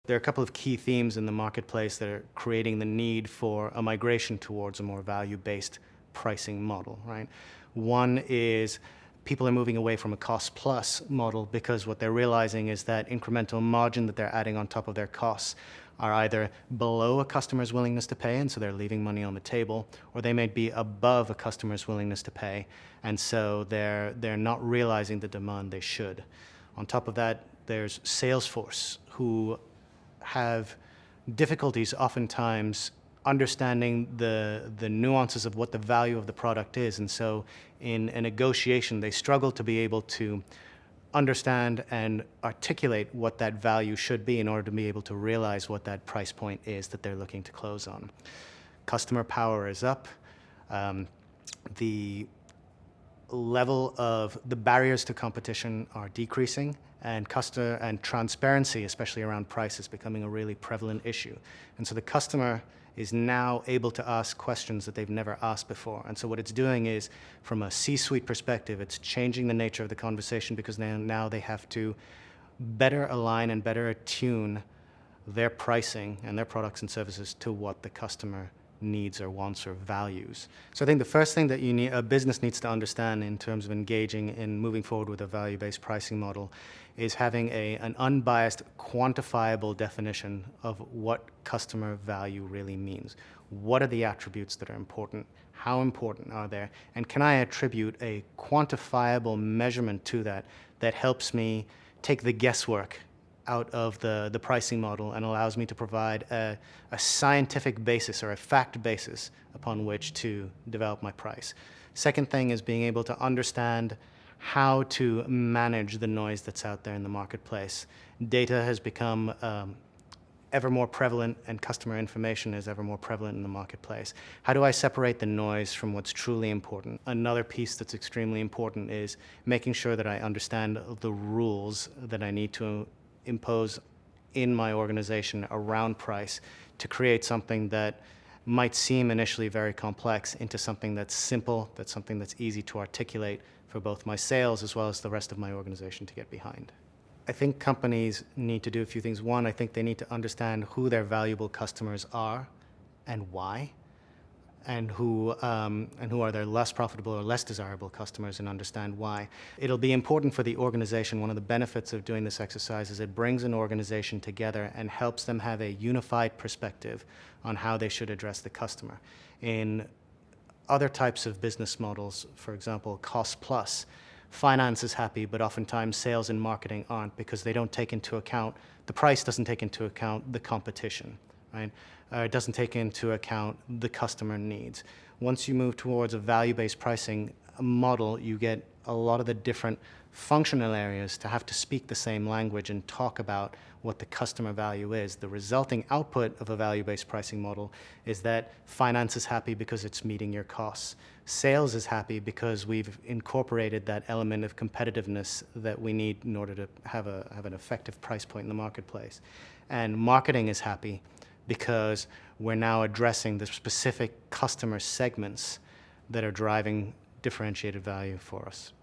There are a couple of key themes in the marketplace that are creating the need for a migration towards a more value-based pricing model, right? One is people are moving away from a cost-plus model because what they're realizing is that incremental margin that they're adding on top of their costs are either below a customer's willingness to pay, and so they're leaving money on the table, or they may be above a customer's willingness to pay, and so they're not realizing the demand they should. On top of that, there's Salesforce, who have difficulties oftentimes understanding the nuances of what the value of the product is. And so in a negotiation, they struggle to be able to understand and articulate what that value should be in order to be able to realize what that price point is that they're looking to close on. Customer power is up. The level of the barriers to competition are decreasing, and customer and transparency, especially around price, is becoming a really prevalent issue. And so the customer is now able to ask questions that they've never asked before. And so what it's doing is, from a C-suite perspective, it's changing the nature of the conversation, because now they have to better align and better attune their pricing and their products and services to what the customer needs or wants or values. So I think the first thing that a business needs to understand in terms of engaging in moving forward with a value-based pricing model is having an unbiased, quantifiable definition of what customer value really means. What are the attributes that are important? How important are they? And can I attribute a quantifiable measurement to that that helps me take the guesswork out of the pricing model and allows me to provide a scientific basis or a fact basis upon which to develop my price. Second thing is being able to understand how to manage the noise that's out there in the marketplace. Data has become ever more prevalent, and customer information is ever more prevalent in the marketplace. How do I separate the noise from what's truly important? Another piece that's extremely important is making sure that I understand the rules that I need to impose in my organization around price to create something that might seem initially very complex into something that's simple, that's something that's easy to articulate for both my sales as well as the rest of my organization to get behind. I think companies need to do a few things. One, I think they need to understand who their valuable customers are and why, and who are their less profitable or less desirable customers, and understand why. It'll be important for the organization. One of the benefits of doing this exercise is it brings an organization together and helps them have a unified perspective on how they should address the customer. In other types of business models, for example, cost plus, finance is happy, but oftentimes sales and marketing aren't, because they don't take into account, the price doesn't take into account the competition, right? It doesn't take into account the customer needs. Once you move towards a value-based pricing model, you get a lot of the different functional areas to have to speak the same language and talk about what the customer value is. The resulting output of a value-based pricing model is that finance is happy because it's meeting your costs. Sales is happy because we've incorporated that element of competitiveness that we need in order to have an effective price point in the marketplace. And marketing is happy because we're now addressing the specific customer segments that are driving differentiated value for us.